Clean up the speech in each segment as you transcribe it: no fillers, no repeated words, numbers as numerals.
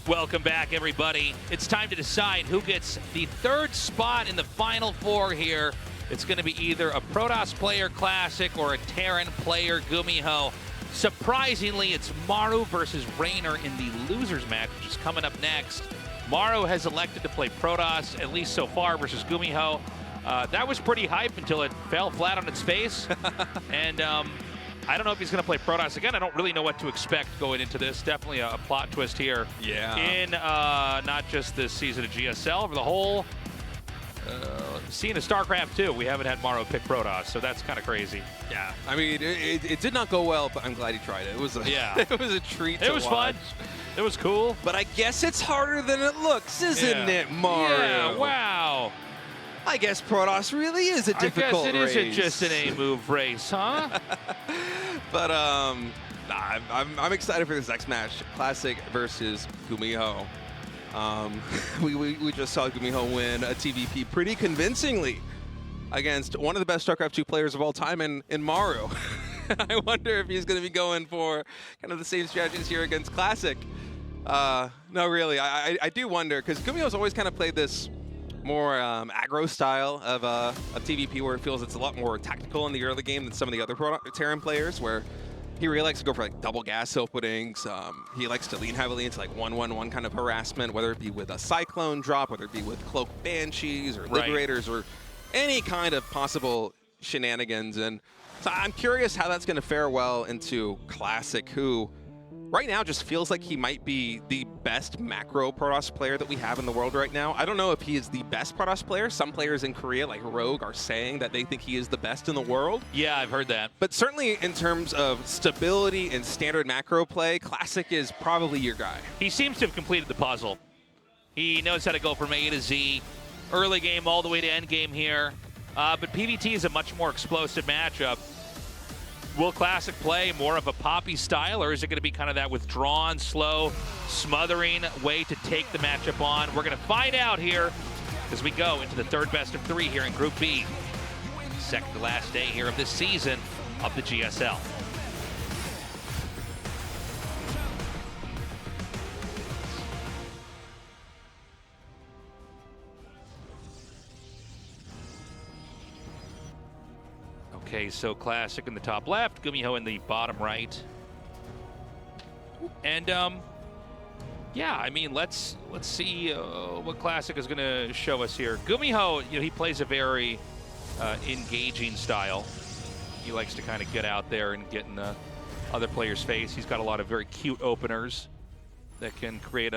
Welcome back, everybody. It's time to decide who gets the third spot in the Final Four here. It's going to be either a Protoss player Classic or a Terran player GuMiho. Surprisingly, it's Maru versus Reynor in the losers match, which is coming up next. Maru has elected to play Protoss, at least so far, versus GuMiho. That was pretty hype until it fell flat on its face. And I don't know if he's going to play Protoss again. I don't really know what to expect going into this. Definitely a plot twist here. Yeah. In not just this season of GSL, for the whole scene of StarCraft 2. We haven't had Maru pick Protoss, so that's kind of crazy. Yeah. I mean, it did not go well, but I'm glad he tried it. It was a, it was a treat to watch. It was fun. It was cool. But I guess it's harder than it looks, isn't it, Maru? Yeah, wow. I guess Protoss really is a difficult race. I guess it isn't just an A-move race, huh? But I'm excited for this next match, Classic versus GuMiho. We just saw GuMiho win a TVP pretty convincingly against one of the best StarCraft 2 players of all time in Maru. I wonder if he's going to be going for kind of the same strategies here against Classic. No, really, I do wonder, because GuMiho's always kind of played this more aggro style of TVP, where it feels it's a lot more tactical in the early game than some of the other Terran players, where he really likes to go for like double gas openings. He likes to lean heavily into like 1-1-1 kind of harassment, whether it be with a Cyclone drop, whether it be with Cloak Banshees or Liberators or any kind of possible shenanigans. And so I'm curious how that's going to fare well into Classic, who right now just feels like he might be the best macro Protoss player that we have in the world right now. I don't know if he is the best Protoss player. Some players in Korea, like Rogue, are saying that they think he is the best in the world. Yeah, I've heard that. But certainly in terms of stability and standard macro play, Classic is probably your guy. He seems to have completed the puzzle. He knows how to go from A to Z, early game all the way to end game here. But PvT is a much more explosive matchup. Will Classic play more of a Poppy style, or is it going to be kind of that withdrawn, slow, smothering way to take the matchup on? We're going to find out here as we go into the third best of three here in Group B. Second to last day here of this season of the GSL. Okay, so Classic in the top left, GuMiho in the bottom right. And yeah, I mean, let's see what Classic is going to show us here. GuMiho, you know, he plays a very engaging style. He likes to kind of get out there and get in the other player's face. He's got a lot of very cute openers that can create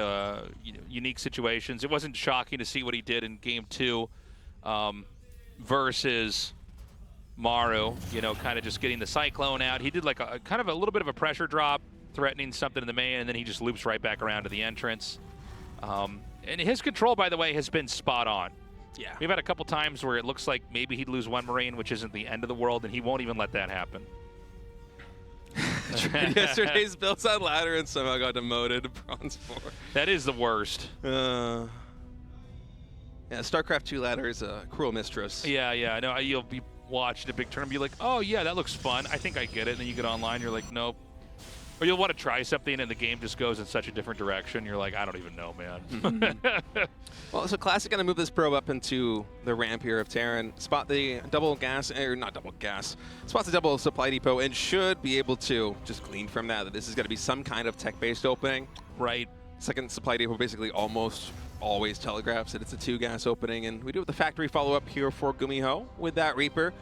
unique situations. It wasn't shocking to see what he did in Game 2 versus Maru, you know, kind of just getting the Cyclone out. He did like a kind of a little bit of a pressure drop, threatening something in the main, and then he just loops right back around to the entrance. And his control, by the way, has been spot on. Yeah. We've had a couple times where it looks like maybe he'd lose one Marine, which isn't the end of the world, and he won't even let that happen. Yesterday's builds on ladder and somehow got demoted to Bronze 4. That is the worst. Yeah, StarCraft 2 ladder is a cruel mistress. Yeah, yeah. No, you'll be watching a big tournament, be like, oh yeah, that looks fun. I think I get it. And then you get online, you're like, nope. Or you'll want to try something and the game just goes in such a different direction. You're like, I don't even know, man. Well, so Classic going to move this probe up into the ramp here of Terran, spot the double gas, or not double gas, spot the double supply depot, and should be able to just glean from that this is going to be some kind of tech-based opening. Right. Second supply depot basically almost always telegraphs that it's a 2-gas opening, and we do have the factory follow-up here for GuMiho with that Reaper.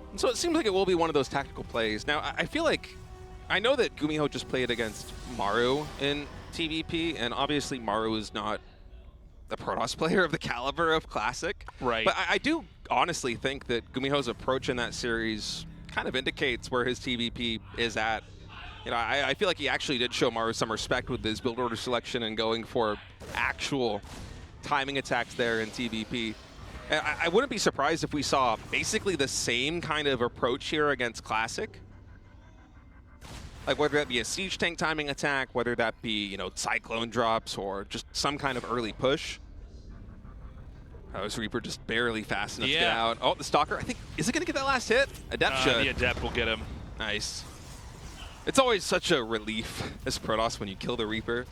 And so it seems like it will be one of those tactical plays. Now, I feel like, I know that GuMiho just played against Maru in TVP, and obviously Maru is not the Protoss player of the caliber of Classic. Right. But I do honestly think that GuMiho's approach in that series kind of indicates where his TVP is at. You know, I feel like he actually did show Maru some respect with his build order selection and going for actual timing attacks there in TVP. And I wouldn't be surprised if we saw basically the same kind of approach here against Classic. Like whether that be a siege tank timing attack, whether that be, you know, Cyclone drops or just some kind of early push. Oh, this Reaper just barely fast enough to get out. Oh, the Stalker, I think, is it going to get that last hit? Adept should. The Adept will get him. Nice. It's always such a relief as Protoss when you kill the Reaper.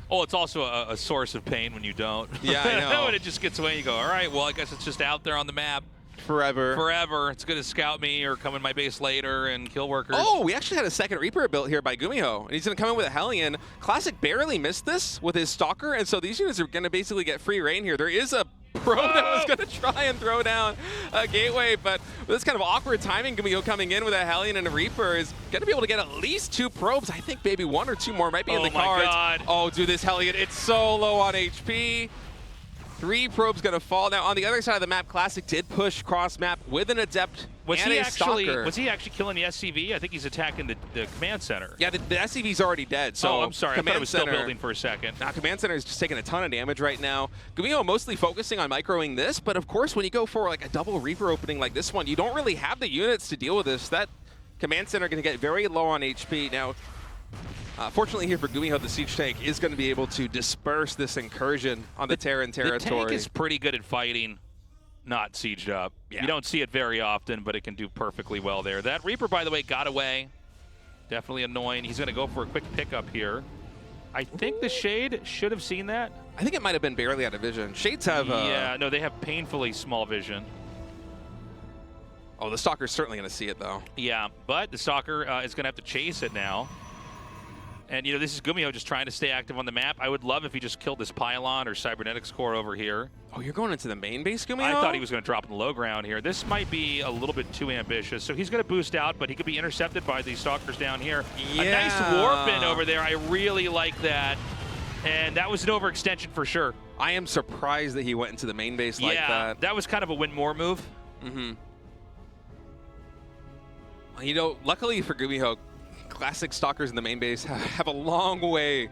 Oh, it's also a source of pain when you don't. Yeah, I know. When it just gets away, you go, all right, well, I guess it's just out there on the map. Forever. Forever. It's going to scout me or come in my base later and kill workers. Oh, we actually had a second Reaper built here by GuMiho, and he's going to come in with a Hellion. Classic barely missed this with his Stalker, and so these units are going to basically get free reign here. There is a probe that was going to try and throw down a Gateway, but with this kind of awkward timing, GuMiho coming in with a Hellion and a Reaper is going to be able to get at least 2 probes. I think maybe 1 or 2 more might be in the cards. Oh, my God. Oh, dude, this Hellion, it's so low on HP. 3 probes going to fall. Now, on the other side of the map, Classic did push cross-map with an Adept and a Stalker. Was he actually killing the SCV? I think he's attacking the command center. Yeah, the SCV's already dead, so I'm sorry. I thought it was still building for a second. Now, Command Center is just taking a ton of damage right now. GuMiho mostly focusing on microing this, but of course, when you go for like a double Reaper opening like this one, you don't really have the units to deal with this. That Command Center going to get very low on HP. Now, fortunately here for GuMiho, the Siege Tank is going to be able to disperse this incursion on the Terran territory. The tank is pretty good at fighting, not sieged up. Yeah. You don't see it very often, but it can do perfectly well there. That Reaper, by the way, got away. Definitely annoying. He's going to go for a quick pickup here. I think the Shade should have seen that. I think it might have been barely out of vision. Shades have... yeah, no, they have painfully small vision. Oh, the Stalker's certainly going to see it, though. Yeah, but the Stalker is going to have to chase it now. And, you know, this is GuMiho just trying to stay active on the map. I would love if he just killed this Pylon or Cybernetics Core over here. Oh, you're going into the main base, GuMiho? I thought he was going to drop in the low ground here. This might be a little bit too ambitious. So he's going to boost out, but he could be intercepted by these Stalkers down here. Yeah. A nice warp in over there. I really like that. And that was an overextension for sure. I am surprised that he went into the main base like that. Yeah, that was kind of a win more move. Mm-hmm. You know, luckily for GuMiho, Classic Stalkers in the main base have a long way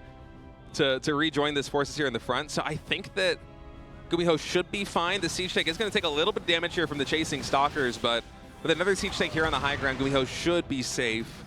to rejoin this forces here in the front. So I think that GuMiho should be fine. The Siege Tank is going to take a little bit of damage here from the chasing Stalkers, but with another Siege Tank here on the high ground, GuMiho should be safe.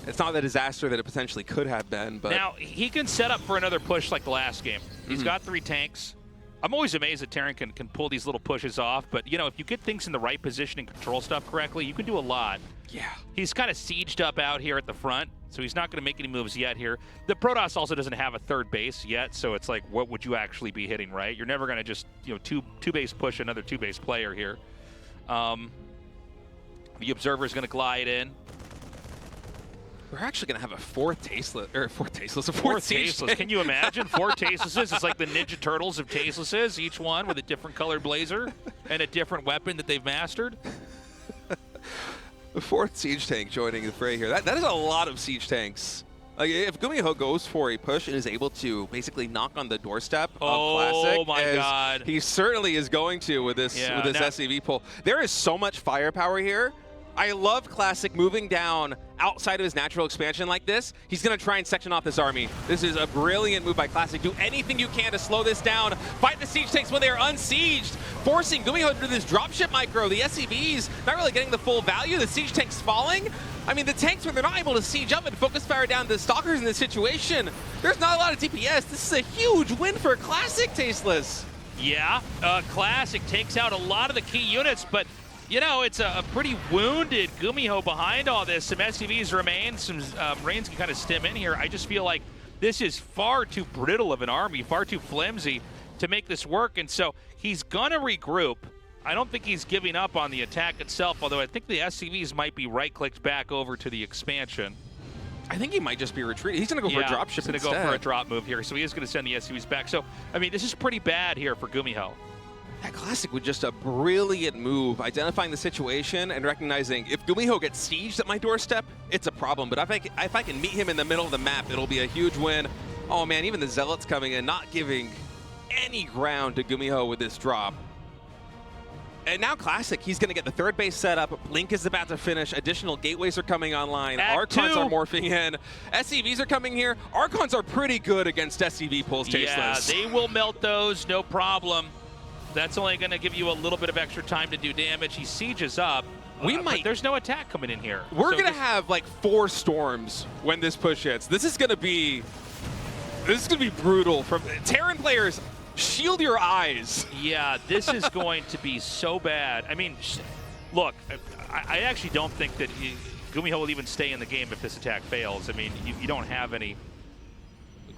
It's not the disaster that it potentially could have been, but... Now, he can set up for another push like the last game. He's got 3 tanks. I'm always amazed that Terran can pull these little pushes off, but, you know, if you get things in the right position and control stuff correctly, you can do a lot. Yeah. He's kind of sieged up out here at the front, so he's not going to make any moves yet here. The Protoss also doesn't have a third base yet, so it's like, what would you actually be hitting, right? You're never going to just, you know, two base push another 2-base player here. The Observer is going to glide in. We're actually going to have a fourth Siege Tasteless. Can you imagine? 4 Tastelesses. It's like the Ninja Turtles of Tastelesses, each one with a different colored blazer and a different weapon that they've mastered. The 4th Siege Tank joining the fray here. That is a lot of Siege Tanks. Like, if GuMiho goes for a push and is able to basically knock on the doorstep of Classic, oh my God, he certainly is going to with this SCV pull. There is so much firepower here. I love Classic moving down outside of his natural expansion like this. He's going to try and section off this army. This is a brilliant move by Classic. Do anything you can to slow this down. Fight the Siege Tanks when they are unsieged, forcing GuMiho to do this dropship micro. The SCVs not really getting the full value. The Siege Tanks falling. I mean, the tanks, when they're not able to siege up and focus fire down the Stalkers in this situation, there's not a lot of DPS. This is a huge win for Classic, Tasteless. Yeah, Classic takes out a lot of the key units, but you know, it's a pretty wounded GuMiho behind all this. Some SCVs remain, some Reigns can kind of stem in here. I just feel like this is far too brittle of an army, far too flimsy to make this work, and so he's gonna regroup. I don't think he's giving up on the attack itself, although I think the SCVs might be right-clicked back over to the expansion. I think he might just be retreating. He's going to go for a drop ship instead. He's going to go for a drop move here, so he is going to send the SCVs back. So, I mean, this is pretty bad here for GuMiho. That Classic with just a brilliant move, identifying the situation and recognizing if GuMiho gets sieged at my doorstep, it's a problem. But if I can meet him in the middle of the map, it'll be a huge win. Oh man, even the Zealots coming in, not giving any ground to GuMiho with this drop. And now Classic, he's going to get the 3rd base set up. Blink is about to finish. Additional gateways are coming online. Archons are morphing in. SCVs are coming here. Archons are pretty good against SCV pulls, Tasteless. Yeah, they will melt those, no problem. That's only going to give you a little bit of extra time to do damage. He sieges up. There's no attack coming in here. We're going to have like 4 storms when this push hits. This is going to be brutal. From Terran players, shield your eyes. Yeah, this is going to be so bad. I mean, look, I actually don't think that GuMiho will even stay in the game if this attack fails. I mean, you don't have any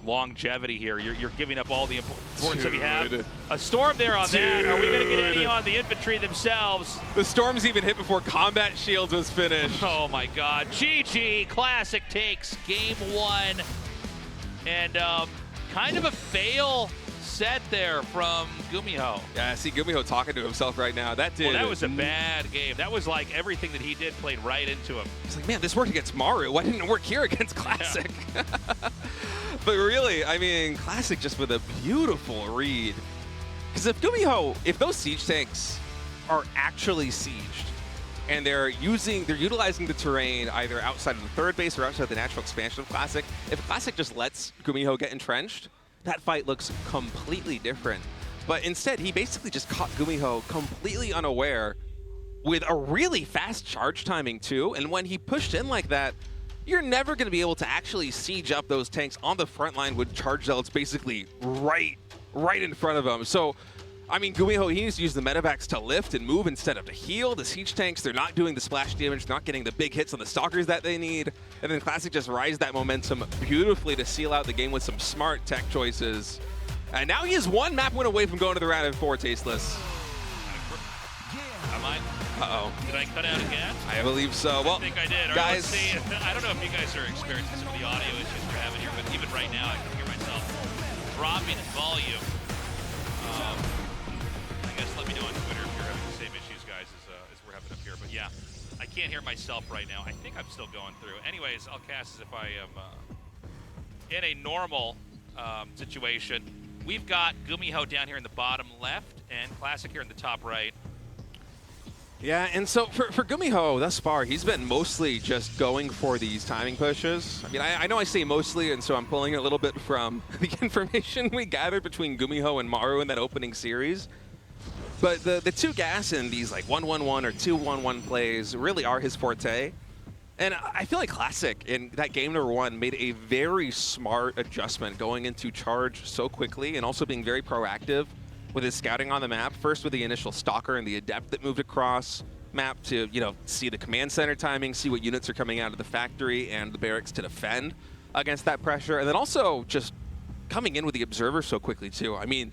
longevity here. You're giving up all the importance that you have. A storm there on that. Are we going to get any on the infantry themselves? The storms even hit before combat shields was finished. Oh my God. GG. Classic takes game 1. And kind of a fail set there from GuMiho. Yeah, I see GuMiho talking to himself right now. That was a bad game. That was like everything that he did played right into him. He's like, man, this worked against Maru. Why didn't it work here against Classic? Yeah. But really, I mean, Classic just with a beautiful read. Because if those siege tanks are actually sieged, and they're utilizing the terrain either outside of the third base or outside of the natural expansion of Classic, if Classic just lets GuMiho get entrenched, that fight looks completely different. But instead, he basically just caught GuMiho completely unaware with a really fast charge timing too. And when he pushed in like that, you're never going to be able to actually siege up those tanks on the front line with charge zealots basically right in front of him. So, I mean, GuMiho, he needs to use the medevacs to lift and move instead of to heal. The siege tanks, they're not doing the splash damage, not getting the big hits on the stalkers that they need. And then Classic just rides that momentum beautifully to seal out the game with some smart tech choices. And now he is one map win away from going to the round of 4, Tasteless. Am I? Uh-oh. Did I cut out again? I believe so. Well, I think I did. Guys, let's see. I don't know if you guys are experiencing some of the audio issues we're having here, but even right now I can hear myself dropping in volume. I guess let me know on Twitter if you're having the same issues, guys, as we're having up here. But yeah, I can't hear myself right now. I think I'm still going through. Anyways, I'll cast as if I am in a normal situation. We've got GuMiho down here in the bottom left and Classic here in the top right. Yeah, and so for GuMiho thus far, he's been mostly just going for these timing pushes. I mean, I know I say mostly, and so I'm pulling a little bit from the information we gathered between GuMiho and Maru in that opening series. But the 2 gas in these like 1-1-1 or 2-1-1 plays really are his forte. And I feel like Classic in that game number 1 made a very smart adjustment going into charge so quickly and also being very proactive with his scouting on the map. First with the initial Stalker and the Adept that moved across map to, see the command center timing, see what units are coming out of the factory and the barracks to defend against that pressure. And then also just coming in with the Observer so quickly too. I mean,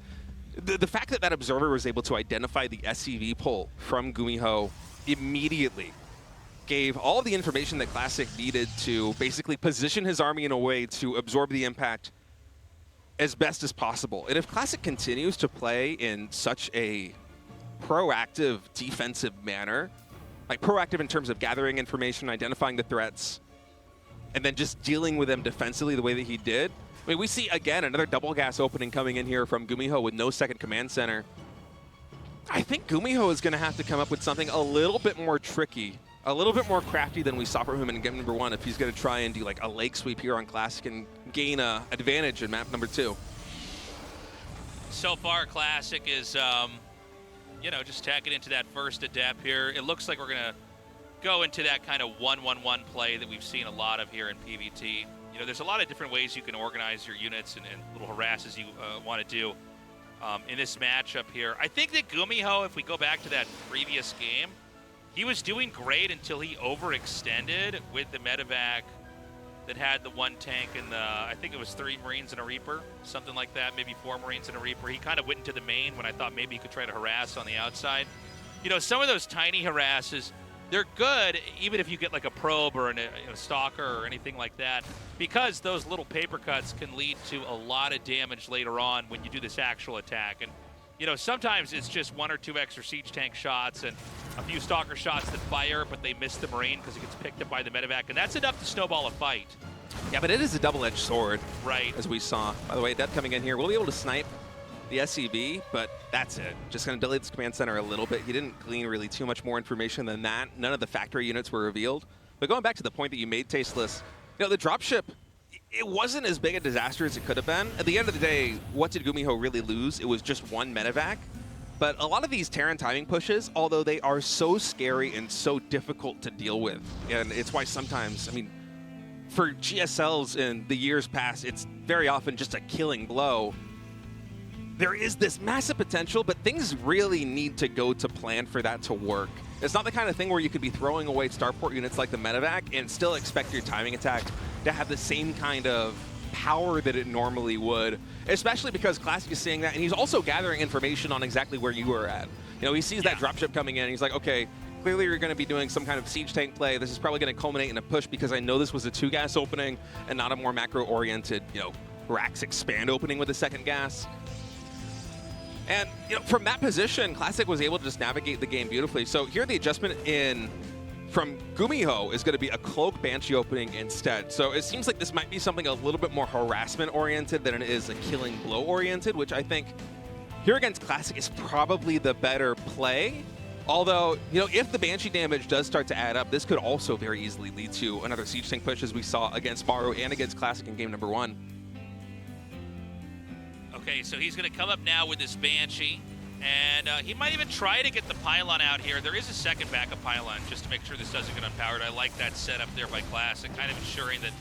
the fact that Observer was able to identify the SCV pull from GuMiho immediately gave all the information that Classic needed to basically position his army in a way to absorb the impact as best as possible. And if Classic continues to play in such a proactive defensive manner, like proactive in terms of gathering information, identifying the threats, and then just dealing with them defensively the way that he did, I mean, we see again another double gas opening coming in here from GuMiho with no second command center. I think GuMiho is going to have to come up with something a little bit more tricky, a little bit more crafty than we saw from him in game number 1 if he's going to try and do like a lake sweep here on Classic and gain an advantage in map number 2. So far, Classic is, just tacking into that first Adept here. It looks like we're going to go into that kind of 1-1-1 play that we've seen a lot of here in PvT. There's a lot of different ways you can organize your units and little harasses you want to do in this matchup here. I think that GuMiho, if we go back to that previous game, he was doing great until he overextended with the medevac that had the 1 tank and I think it was 3 Marines and a Reaper, something like that, maybe 4 Marines and a Reaper. He kind of went into the main when I thought maybe he could try to harass on the outside. Some of those tiny harasses, they're good even if you get like a probe or a stalker or anything like that, because those little paper cuts can lead to a lot of damage later on when you do this actual attack. And sometimes it's just 1 or 2 extra siege tank shots and a few stalker shots that fire, but they miss the Marine because it gets picked up by the medevac, and that's enough to snowball a fight. Yeah, but it is a double-edged sword, right? As we saw. By the way, Adept coming in here, we'll be able to snipe the SCV, but that's it. Just going to delay this command center a little bit. He didn't glean really too much more information than that. None of the factory units were revealed. But going back to the point that you made, Tasteless, the dropship, it wasn't as big a disaster as it could have been. At the end of the day, what did GuMiho really lose? It was just 1 medevac. But a lot of these Terran timing pushes, although they are so scary and so difficult to deal with, and it's why sometimes, I mean, for GSLs in the years past, it's very often just a killing blow. There is this massive potential, but things really need to go to plan for that to work. It's not the kind of thing where you could be throwing away starport units like the medevac and still expect your timing attack to have the same kind of power that it normally would, especially because Classic is saying that, and he's also gathering information on exactly where you are at. You know, he sees that dropship coming in, and he's like, okay, clearly you're going to be doing some kind of siege tank play. This is probably going to culminate in a push because I know this was a 2-gas opening and not a more macro-oriented, you know, racks expand opening with a second gas. And, you know, from that position, Classic was able to just navigate the game beautifully. So here the adjustment in from GuMiho is going to be a Cloak Banshee opening instead. So it seems like this might be something a little bit more harassment-oriented than it is a killing blow-oriented, which I think here against Classic is probably the better play. Although, you know, if the Banshee damage does start to add up, this could also very easily lead to another siege tank push as we saw against Maru and against Classic in game number 1. Okay, so he's going to come up now with this Banshee, and he might even try to get the pylon out here. There is a second backup pylon just to make sure this doesn't get unpowered. I like that setup there by Classic, kind of ensuring that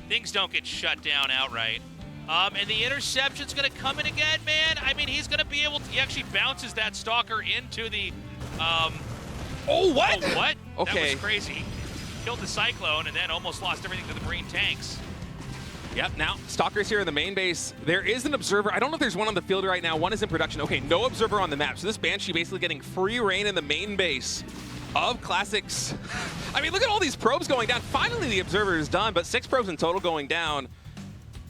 things don't get shut down outright. And the interception's going to come in again, man. I mean, he's going to be able to, he actually bounces that Stalker into the, oh, what? Oh, what? Okay. That was crazy. Killed the Cyclone and then almost lost everything to the Marine tanks. Yep, now Stalker's here in the main base. There is an Observer. I don't know if there's one on the field right now. One is in production. Okay, no Observer on the map. So this Banshee basically getting free reign in the main base of Classics. I mean, look at all these probes going down. Finally, the Observer is done, but 6 probes in total going down.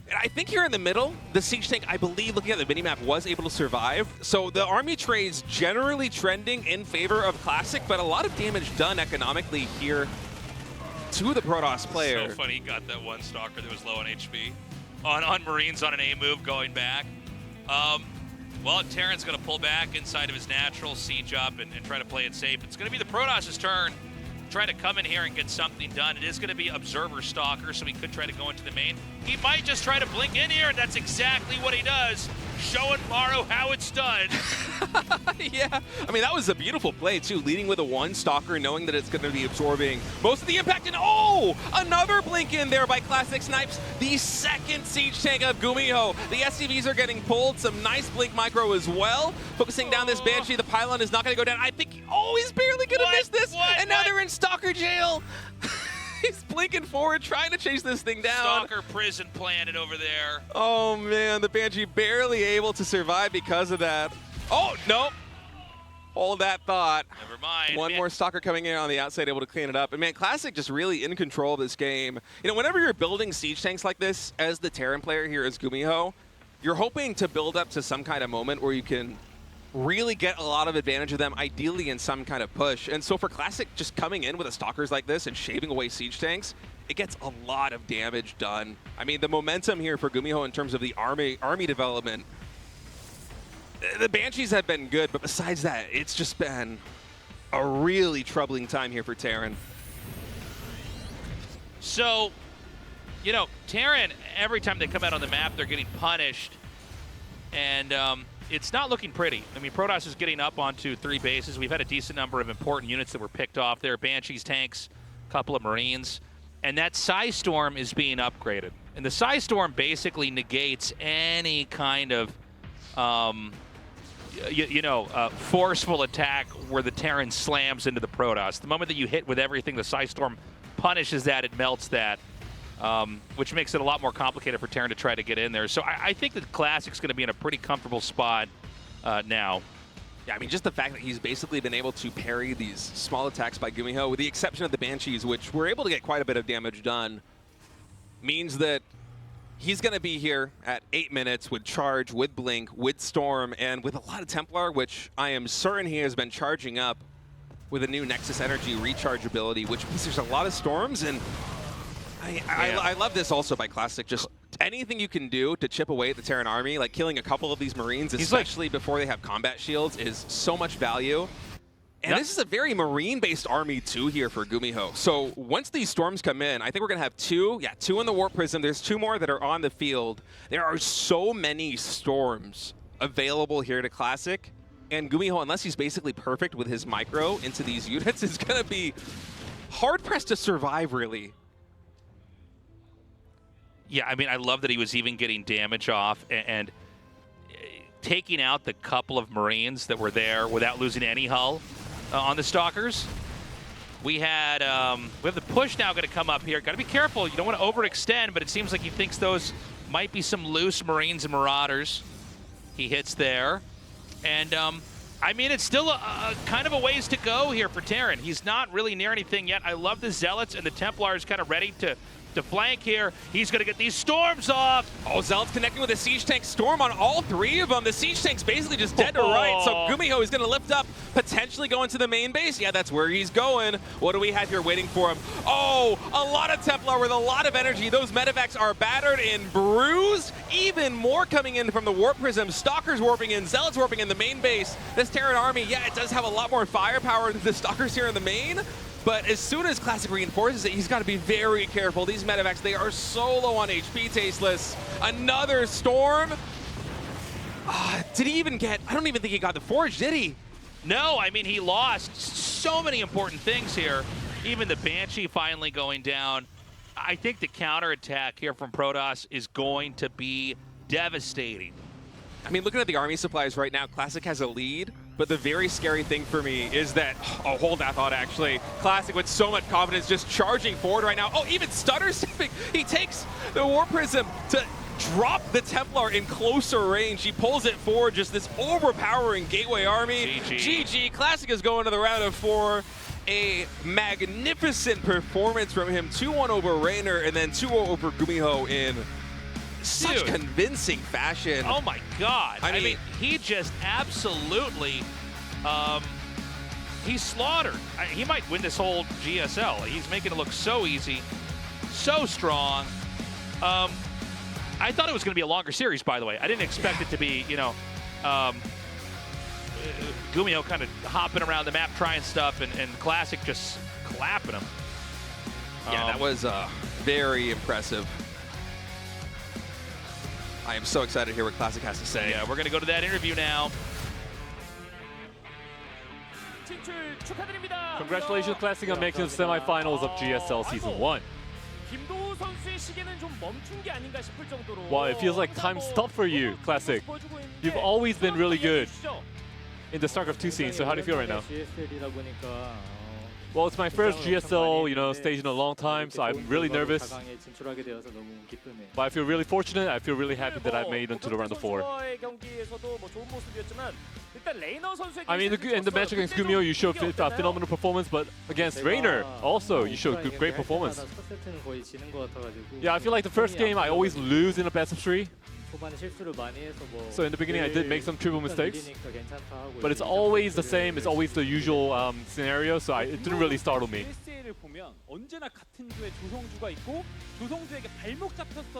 And I think here in the middle, the siege tank, I believe, looking at the minimap, was able to survive. So the army trades generally trending in favor of Classic, but a lot of damage done economically here to the Protoss player. So funny, he got that one Stalker that was low on HP. On Marines on an A move going back. Well, Terran's going to pull back inside of his natural, siege up, and try to play it safe. It's going to be the Protoss' turn. Try to come in here and get something done. It is going to be Observer Stalker, so he could try to go into the main. He might just try to blink in here, and that's exactly what he does, showing Maru how it's done. Yeah, I mean, that was a beautiful play, too, leading with a 1 Stalker, knowing that it's going to be absorbing most of the impact. And, oh, another blink in there by Classic Snipes, the second siege tank of GuMiho. The SCVs are getting pulled, some nice blink micro as well. Focusing down this Banshee, the pylon is not going to go down. I think, oh, he's barely going to miss this, and now they're in Stalker jail. He's blinking forward, trying to chase this thing down. Stalker prison planted over there. Oh, man, the Banshee barely able to survive because of that. Oh, nope. Hold that thought. Never mind. One more Stalker coming in on the outside, able to clean it up. And, man, Classic just really in control of this game. You know, whenever you're building siege tanks like this, as the Terran player here as GuMiho, you're hoping to build up to some kind of moment where you can really get a lot of advantage of them, ideally in some kind of push. And so for Classic, just coming in with a Stalkers like this and shaving away siege tanks, it gets a lot of damage done. I mean, the momentum here for GuMiho in terms of the army development, the Banshees have been good, but besides that, it's just been a really troubling time here for Terran. So, you know, Terran, every time they come out on the map, they're getting punished. And it's not looking pretty. I mean, Protoss is getting up onto 3 bases. We've had a decent number of important units that were picked off there. Banshees, tanks, a couple of Marines. And that Psy Storm is being upgraded. And the Psy Storm basically negates any kind of, forceful attack where the Terran slams into the Protoss. The moment that you hit with everything, the Psy Storm punishes that, it melts that. Which makes it a lot more complicated for Terran to try to get in there. So I think that Classic's going to be in a pretty comfortable spot now. Yeah, I mean, just the fact that he's basically been able to parry these small attacks by GuMiho, with the exception of the Banshees, which were able to get quite a bit of damage done, means that he's going to be here at 8 minutes with Charge, with Blink, with Storm, and with a lot of Templar, which I am certain he has been charging up with a new Nexus Energy recharge ability, which means there's a lot of Storms, and I love this also by Classic. Just anything you can do to chip away at the Terran army, like killing a couple of these Marines, especially before they have combat shields, is so much value. And this is a very Marine-based army, too, here for GuMiho. So once these Storms come in, I think we're going to have 2 in the Warp Prism. There's 2 more that are on the field. There are so many Storms available here to Classic. And GuMiho, unless he's basically perfect with his micro into these units, is going to be hard-pressed to survive, really. Yeah, I mean, I love that he was even getting damage off and taking out the couple of Marines that were there without losing any hull on the Stalkers. We have the push now going to come up here. Got to be careful. You don't want to overextend, but it seems like he thinks those Might be some loose Marines and Marauders. He hits there. And, I mean, it's still a kind of a ways to go here for Terran. He's not really near anything yet. I love the Zealots, and the Templars kind of ready to flank here. He's going to get these Storms off. Oh, Zealot's connecting with a Siege Tank Storm on all three of them. The Siege Tank's basically just dead to right, so GuMiho is going to lift up, potentially go into the main base. Yeah, that's where he's going. What do we have here waiting for him? Oh, a lot of Templar with a lot of energy. Those medevacs are battered and bruised. Even more coming in from the Warp Prism. Stalkers warping in, Zealots warping in the main base. This Terran army, yeah, it does have a lot more firepower than the Stalkers here in the main. But as soon as Classic reinforces it, he's got to be very careful. These medevacs, they are so low on HP, Tasteless. Another Storm. Did he even get, I don't even think he got the Forge, did he? No, I mean, he lost so many important things here. Even the Banshee finally going down. I think the counterattack here from Protoss is going to be devastating. I mean, looking at the army supplies right now, Classic has a lead, but the very scary thing for me is that, oh, hold that thought actually. Classic with so much confidence just charging forward right now. Oh, even stutter stepping. He takes the Warp Prism to drop the Templar in closer range. He pulls it forward, just this overpowering Gateway army. GG. Classic is going to the round of 4. A magnificent performance from him. 2-1 over Reynor, and then 2-0 over GuMiho in such convincing fashion. Oh my God. I mean, he just absolutely, he's slaughtered. He might win this whole GSL. He's making it look so easy, so strong. I thought it was going to be a longer series, by the way. I didn't expect it to be, you know, GuMiho kind of hopping around the map, trying stuff, and Classic just clapping him. Yeah, that was very impressive. I am so excited to hear what Classic has to say. Yeah, we're going to go to that interview now. Congratulations, Classic, on making the semifinals of GSL Season 1. Well, it feels like time stopped for you, Classic. You've always been really good in the StarCraft 2 scene, so how do you feel right now? Well, it's my first GSL, you know, stage in a long time, so I'm really nervous. But I feel really fortunate. I feel really happy that I made it into the round of 4. I mean, in the match against GuMiho, you showed a phenomenal performance, but against Reynor, also, you showed great performance. Yeah, I feel like the first game, I always lose in a best of 3. So in the beginning, I did make some trivial mistakes, but it's always the same. It's always the usual scenario, so it didn't really startle me.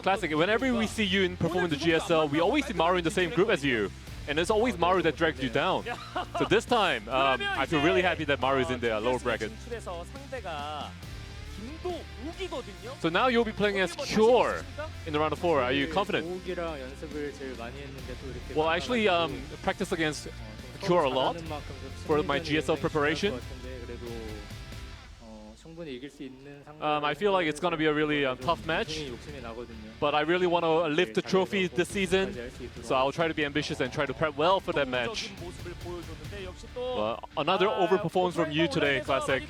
Classic, whenever we see you perform in the GSL, we always see Maru in the same group as you. And it's always Maru that drags you down. So this time, I feel really happy that Maru is in the lower bracket. So now you'll be playing as Cure in the round of 4. Are you confident? Well, I actually practiced against Cure a lot for my GSL preparation. I feel like it's going to be a really tough match, but I really want to lift the trophy this season, so I'll try to be ambitious and try to prep well for that match. Another overperformance from you today, Classic.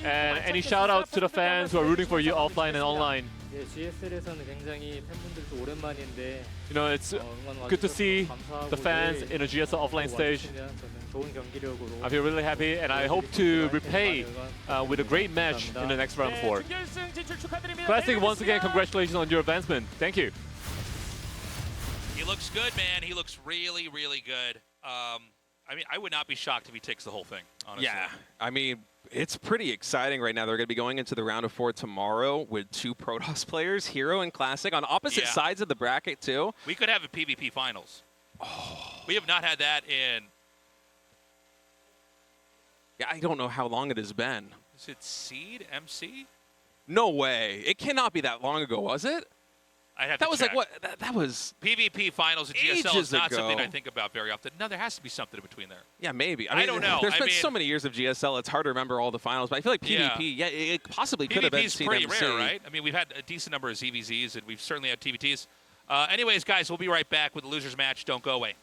And any shout-outs to the fans who are rooting for you offline and online? You know, it's good to see the fans in a GSL offline stage. I feel really happy, and I hope to repay with a great match in the next round 4. Classic, once again, congratulations on your advancement. Thank you. He looks good, man. He looks really, really good. I mean, I would not be shocked if he takes the whole thing, honestly. Yeah, I mean, it's pretty exciting right now. They're going to be going into the round of 4 tomorrow with 2 Protoss players, Hero and Classic, on opposite sides of the bracket, too. We could have a PvP finals. Oh. We have not had that in... Yeah, I don't know how long it has been. Is it Seed? MC? No way. It cannot be that long ago, was it? I'd have that to was check. Like what? That was PvP finals at GSL ages is not ago. something I think about very often. No, there has to be something in between there. Yeah, maybe. I mean, don't know. There's been so many years of GSL, it's hard to remember all the finals. But I feel like PvP, yeah it possibly could have been PvP's pretty CMC. rare, right? I mean, we've had a decent number of ZVZs, and we've certainly had TVTs. Anyways, guys, we'll be right back with the losers match. Don't go away.